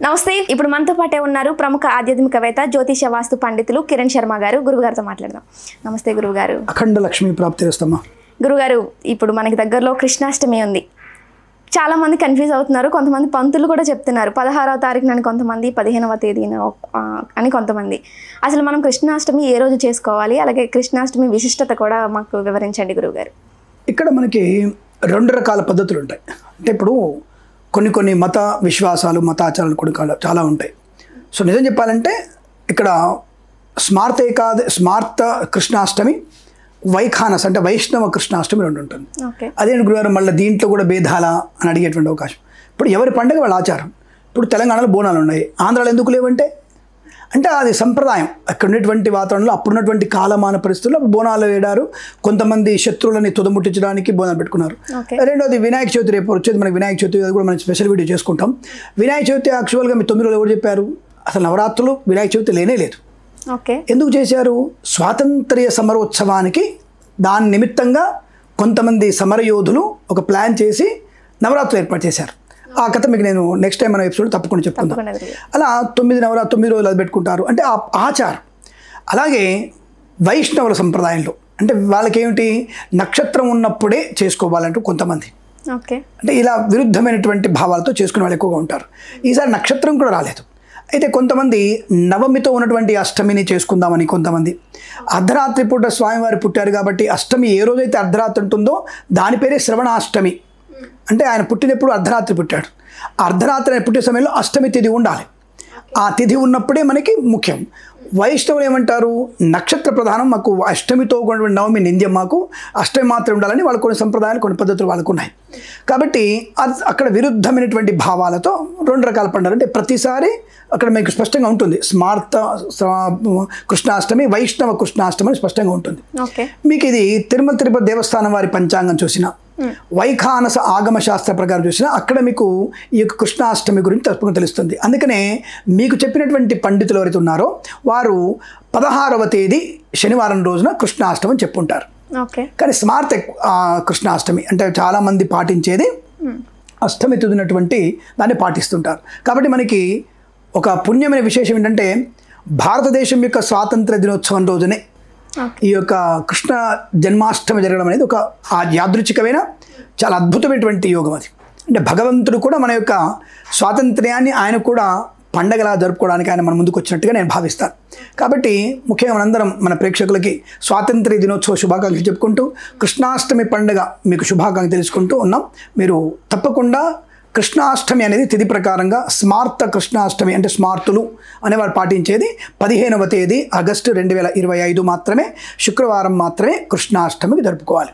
నమస్తే. ఇప్పుడు మనతో పాటే ఉన్నారు ప్రముఖ ఆధ్యాత్మికవేత్త జ్యోతిష వాస్తు పండితులు కిరణ్ శర్మ గారు. గురుగారితో మాట్లాడదాం. నమస్తే గురుగారు. అఖండ లక్ష్మీ ప్రాప్తిరస్తమ్మా. గురుగారు, ఇప్పుడు మనకి దగ్గరలో కృష్ణాష్టమి ఉంది. చాలా మంది కన్ఫ్యూజ్ అవుతున్నారు. కొంతమంది పంతులు కూడా చెప్తున్నారు 16వ తారీఖున, కొంతమంది 15వ తేదీన అని కొంతమంది. అసలు మనం కృష్ణాష్టమి ఏ రోజు చేసుకోవాలి, అలాగే కృష్ణాష్టమి విశిష్టత కూడా మాకు వివరించండి గురుగారు. ఇక్కడ మనకి రెండు రకాల పద్ధతులు ఉంటాయి. అంటే ఇప్పుడు కొన్ని మత విశ్వాసాలు, మతాచారాలు కూడా చాలా ఉంటాయి. సో నిజం చెప్పాలంటే ఇక్కడ స్మార్త కృష్ణాష్టమి, వైఖానస్ అంటే వైష్ణవ కృష్ణాష్టమి రెండు ఉంటుంది. అదే గురుగారు మళ్ళీ దీంట్లో కూడా భేదాలా అని అడిగేటువంటి అవకాశం. ఇప్పుడు ఎవరి పండుగ వాళ్ళ ఆచారం. ఇప్పుడు తెలంగాణలో బోనాలు ఉన్నాయి, ఆంధ్రాలో ఎందుకు లేవంటే అంటే అది సంప్రదాయం. అక్కడ ఉన్నటువంటి వాతావరణంలో అప్పుడున్నటువంటి కాలమాన పరిస్థితుల్లో బోనాలు వేడారు. కొంతమంది శత్రువులని తుదముట్టించడానికి బోనాలు పెట్టుకున్నారు. రెండోది వినాయక చవితి రేపు వచ్చేది మనకి వినాయక చవితి, అది కూడా మనం స్పెషల్ వీడియో చేసుకుంటాం. వినాయక చవితి యాక్చువల్గా మీ 9 రోజులు ఎవరు చెప్పారు? అసలు నవరాత్రులు వినాయక చవితి లేనే లేదు. ఎందుకు చేశారు? స్వాతంత్ర్య సమరోత్సవానికి దాని నిమిత్తంగా కొంతమంది సమరయోధులు ఒక ప్లాన్ చేసి నవరాత్రులు ఏర్పాటు చేశారు. ఆ కథ మీకు నేను నెక్స్ట్ టైం మన ఎపిసోడ్ తప్పకుండా చెప్పుకుందాం. అలా 9 రోజులు అది పెట్టుకుంటారు. అంటే ఆ ఆచారం. అలాగే వైష్ణవుల సంప్రదాయంలో అంటే వాళ్ళకేమిటి, నక్షత్రం ఉన్నప్పుడే చేసుకోవాలంటూ కొంతమంది అంటే ఇలా విరుద్ధమైనటువంటి భావాలతో చేసుకునే వాళ్ళు ఎక్కువగా ఉంటారు. ఈసారి నక్షత్రం కూడా రాలేదు. అయితే కొంతమంది నవమితో ఉన్నటువంటి అష్టమిని చేసుకుందామని, కొంతమంది అర్ధరాత్రి పూట స్వామివారి పుట్టారు కాబట్టి అష్టమి ఏ రోజైతే అర్ధరాత్రి ఉంటుందో దాని పేరే శ్రవణాష్టమి. అంటే ఆయన పుట్టినప్పుడు అర్ధరాత్రి పుట్టాడు. అర్ధరాత్రి ఆయన పుట్టే సమయంలో అష్టమి తిథి ఉండాలి. ఆ తిథి ఉన్నప్పుడే మనకి ముఖ్యం. వైష్ణవులు ఏమంటారు, నక్షత్ర ప్రధానం, మాకు అష్టమితో ఉన్నటువంటి నవమి నింద్యం, మాకు అష్టమి మాత్రం ఉండాలని వాళ్ళ కొన్ని సంప్రదాయాలు, కొన్ని పద్ధతులు వాళ్ళకు ఉన్నాయి. కాబట్టి అక్కడ విరుద్ధమైనటువంటి భావాలతో రెండు రకాల పండుగలు. అంటే ప్రతిసారి అక్కడ మీకు స్పష్టంగా ఉంటుంది స్మార్త కృష్ణాష్టమి, వైష్ణవ కృష్ణాష్టమి అని స్పష్టంగా ఉంటుంది. మీకు ఇది తిరుపతి దేవస్థానం వారి పంచాంగం చూసినా, వైఖానస ఆగమ శాస్త్ర ప్రకారం చూసినా అక్కడ మీకు ఈ యొక్క కృష్ణాష్టమి గురించి తప్పకుండా తెలుస్తుంది. అందుకనే మీకు చెప్పినటువంటి పండితులు ఎవరైతే ఉన్నారో వారు 16వ తేదీ శనివారం రోజున కృష్ణాష్టమి అని చెప్పుంటారు. కానీ స్మార్త కృష్ణాష్టమి అంటే చాలామంది పాటించేది అష్టమి తుదినటువంటి దాన్ని పాటిస్తుంటారు. కాబట్టి మనకి ఒక పుణ్యమైన విశేషం ఏంటంటే భారతదేశం యొక్క స్వాతంత్ర దినోత్సవం రోజునే ఈ యొక్క కృష్ణ జన్మాష్టమి జరగడం అనేది ఒక యాదృచ్ఛికమైన చాలా అద్భుతమైనటువంటి యోగం. అది అంటే భగవంతుడు కూడా మన యొక్క స్వాతంత్ర్యాన్ని ఆయన కూడా పండగలా జరుపుకోవడానికి ఆయన మన ముందుకు వచ్చినట్టుగా నేను భావిస్తాను. కాబట్టి ముఖ్యంగా మనందరం మన ప్రేక్షకులకి స్వాతంత్ర్య దినోత్సవ శుభాకాంక్షలు చెప్పుకుంటూ కృష్ణాష్టమి పండుగ మీకు శుభాకాంక్షలు తెలుసుకుంటూ ఉన్నాం. మీరు తప్పకుండా కృష్ణాష్టమి అనేది తిథి ప్రకారంగా స్మార్త కృష్ణాష్టమి అంటే స్మార్తులు అనేవారు పాటించేది 15వ తేదీ ఆగస్టు 2025 మాత్రమే, శుక్రవారం మాత్రమే కృష్ణాష్టమికి జరుపుకోవాలి.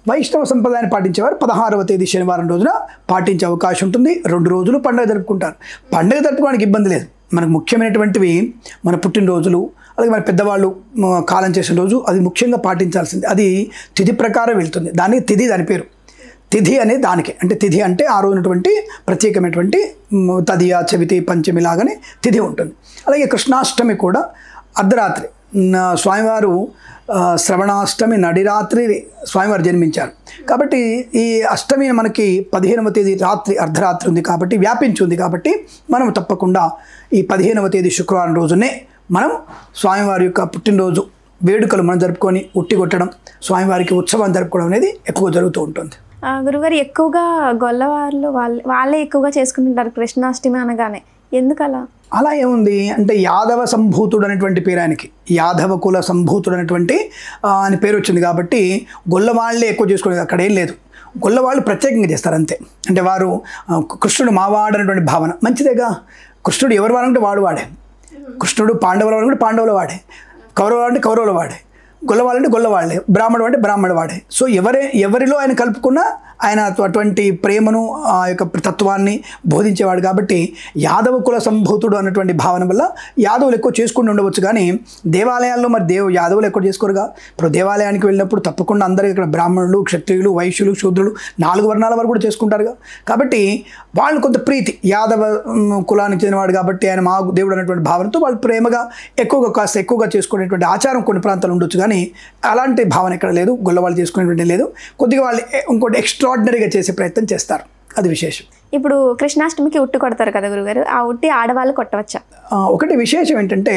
వైష్ణవ సంప్రదాయాన్ని పాటించేవారు 16వ తేదీ శనివారం రోజున పాటించే అవకాశం ఉంటుంది. 2 రోజులు పండుగ జరుపుకుంటారు. పండుగ జరుపుకోవడానికి ఇబ్బంది లేదు. మనకు ముఖ్యమైనటువంటివి మన పుట్టినరోజులు, అలాగే మన పెద్దవాళ్ళు కాలం చేసిన రోజు, అది ముఖ్యంగా పాటించాల్సింది. అది తిథి ప్రకారం వెళ్తుంది. దాని పేరు తిథి అనేది దానికి. అంటే తిథి అంటే ఆ రోజునటువంటి ప్రత్యేకమైనటువంటి తదియ, చవితి, పంచమి లాగానే తిథి ఉంటుంది. అలాగే కృష్ణాష్టమి కూడా అర్ధరాత్రి స్వామివారు శ్రవణాష్టమి నడిరాత్రి స్వామివారు జన్మించారు. కాబట్టి ఈ అష్టమి మనకి 15వ తేదీ రాత్రి అర్ధరాత్రి ఉంది కాబట్టి వ్యాపించి ఉంది. కాబట్టి మనం తప్పకుండా ఈ 15వ తేదీ శుక్రవారం రోజునే మనం స్వామివారి యొక్క పుట్టినరోజు వేడుకలు మనం జరుపుకొని ఉట్టి కొట్టడం, స్వామివారికి ఉత్సవం జరుపుకోవడం అనేది ఎక్కువ జరుగుతూ ఉంటుంది. గురుగారు, ఎక్కువగా గొల్లవాళ్ళు వాళ్ళే ఎక్కువగా చేసుకుంటుంటారు కృష్ణాష్టమి అనగానే, ఎందుకలా? అలా ఏముంది అంటే యాదవ సంభూతుడు అనేటువంటి పేరు ఆయనకి, యాదవ కుల సంభూతుడు అనేటువంటి అని పేరు వచ్చింది కాబట్టి గొల్లవాళ్ళే ఎక్కువ చేసుకునేది. అక్కడ ఏం లేదు, గొల్లవాళ్ళు ప్రత్యేకంగా చేస్తారు అంతే. అంటే వారు కృష్ణుడు మావాడు అనేటువంటి భావన మంచిదేగా. కృష్ణుడు ఎవరు వాడంటే వాడే, కృష్ణుడు పాండవుల వాడు కూడా పాండవుల వాడే, కౌరవులు అంటే కౌరవుల వాడే, గొల్లవాళ్ళంటే గొల్లవాళ్ళే, బ్రాహ్మణుడు అంటే బ్రాహ్మణ వాడే. సో ఎవరిలో ఆయన కలుపుకున్నా ఆయన అటువంటి ప్రేమను ఆ యొక్క తత్వాన్ని బోధించేవాడు. కాబట్టి యాదవ కుల సంభూతుడు అన్నటువంటి భావన వల్ల యాదవులు ఎక్కువ చేసుకుంటూ ఉండవచ్చు. కానీ దేవాలయాల్లో మరి యాదవులు ఎక్కువ చేసుకోరుగా. ఇప్పుడు దేవాలయానికి వెళ్ళినప్పుడు తప్పకుండా అందరూ ఇక్కడ బ్రాహ్మణులు, క్షత్రియులు, వైశ్యులు, శూద్రులు 4 వర్ణాల వారు కూడా చేసుకుంటారుగా. కాబట్టి వాళ్ళు కొంత ప్రీతి, యాదవ కులానికి చెందినవాడు కాబట్టి ఆయన మా దేవుడు అనేటువంటి భావనతో వాళ్ళు ప్రేమగా కాస్త ఎక్కువగా చేసుకునేటువంటి ఆచారం కొన్ని ప్రాంతాలు ఉండొచ్చు. కానీ అలాంటి భావన ఇక్కడ లేదు, గొల్లవాళ్ళు చేసుకునేటువంటి లేదు. కొద్దిగా వాళ్ళు ఇంకోటి ఎక్స్ట్రాడినరీగా చేసే ప్రయత్నం చేస్తారు, అది విశేషం. ఇప్పుడు కృష్ణాష్టమికి ఉట్టి కొడతారు కదా గురుగారు, ఆ ఉట్టి ఆడవాళ్ళు కొట్టవచ్చా? ఒకటి విశేషం ఏంటంటే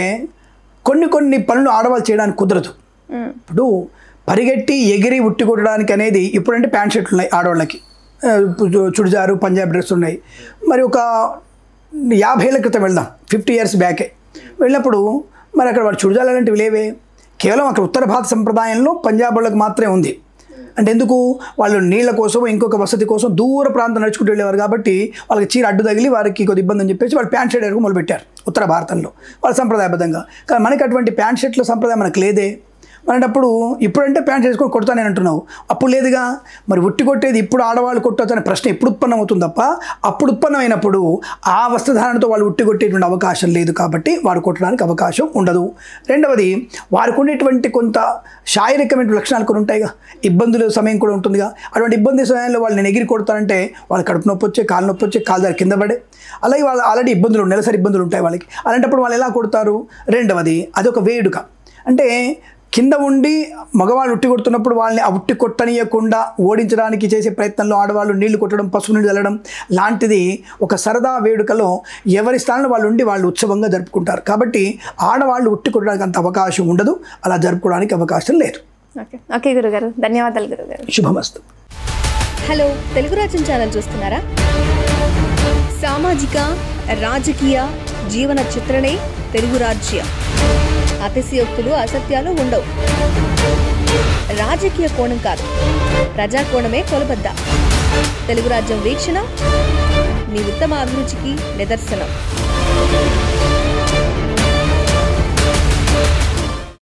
కొన్ని పనులు ఆడవాళ్ళు చేయడానికి కుదరదు. ఇప్పుడు పరిగెట్టి ఎగిరి ఉట్టి కొట్టడానికి అనేది ఇప్పుడంటే ప్యాంట్ షర్ట్లు ఉన్నాయి ఆడవాళ్ళకి, చుడిదారు పంజాబ్ డ్రెస్ ఉన్నాయి. మరి ఒక 50 ఏళ్ళ క్రితం వెళ్దాం, 50 years బ్యాకే వెళ్ళినప్పుడు మరి అక్కడ వాళ్ళు చుడిదారు అలాంటివి లేవే. కేవలం అక్కడ ఉత్తర భారత సంప్రదాయంలో పంజాబ్ వాళ్ళకి మాత్రమే ఉంది. అంటే ఎందుకు, వాళ్ళు నీళ్ళ కోసం ఇంకొక వసతి కోసం దూర ప్రాంతం నడుచుకుంటూ వెళ్ళేవారు కాబట్టి వాళ్ళకి చీర అడ్డు తగిలి వారికి కొద్ది ఇబ్బంది అని చెప్పేసి వాళ్ళు ప్యాంట్ షర్ట్ వేసుకు మొదలుపెట్టారు ఉత్తర భారతంలో వాళ్ళ సంప్రదాయబద్ధంగా. కానీ మనకి అటువంటి ప్యాంట్ షర్ట్ల సంప్రదాయం మనకు లేదే. మనప్పుడు ఇప్పుడంటే ప్యాంట్ వేసుకొని కొడతానని అంటున్నావు, అప్పుడు లేదుగా. మరి ఉట్టి కొట్టేది ఇప్పుడు ఆడవాళ్ళు కొట్టవచ్చు అనే ప్రశ్న ఎప్పుడు ఉత్పన్నం అవుతుంది తప్ప, అప్పుడు ఉత్పన్నమైనప్పుడు ఆ వస్త్రధారణతో వాళ్ళు ఉట్టి కొట్టేటువంటి అవకాశం లేదు కాబట్టి వారు కొట్టడానికి అవకాశం ఉండదు. రెండవది, వారికి ఉండేటువంటి కొంత శారీరకమైన లక్షణాలు కొన్ని ఉంటాయిగా, ఇబ్బందుల సమయం కూడా ఉంటుందిగా. అటువంటి ఇబ్బంది సమయంలో వాళ్ళు నేను ఎగిరి కొడతానంటే వాళ్ళ కడుపు నొప్పి వచ్చే, కాలు నొప్పి వచ్చే, కాలు దారి కింద పడే, అలాగే వాళ్ళు ఆల్రెడీ ఇబ్బందులు నెలసరి ఇబ్బందులు ఉంటాయి వాళ్ళకి. అలాంటప్పుడు వాళ్ళు ఎలా కొడతారు? రెండవది, అదొక వేడుక. అంటే కింద ఉండి మగవాళ్ళు ఉట్టి కొడుతున్నప్పుడు వాళ్ళని ఆ ఉట్టి కొట్టనీయకుండా ఓడించడానికి చేసే ప్రయత్నంలో ఆడవాళ్ళు నీళ్లు కొట్టడం, పసుపు నీళ్ళు చల్లడం లాంటిది ఒక సరదా వేడుకలో ఎవరి స్థానంలో వాళ్ళు ఉండి వాళ్ళు ఉత్సవంగా జరుపుకుంటారు. కాబట్టి ఆడవాళ్ళు ఉట్టి కొట్టడానికి అంత అవకాశం ఉండదు, అలా జరుపుకోవడానికి అవకాశం లేదు. ఓకే గురుగారు, ధన్యవాదాలు గురుగారు. శుభమస్తు. హలో, తెలుగు రాజ్యం ఛానల్ చూస్తున్నారా? సామాజిక రాజకీయ జీవన చిత్రణే తెలుగు రాజ్యం. అతిశయోక్తులు అసత్యాలు ఉండవు. రాజకీయ కోణం కాదు, ప్రజా కోణమే కొలబద్ద. తెలుగు రాజ్యం వీక్షణ మీ ఉత్తమ అభిరుచికి నిదర్శనం.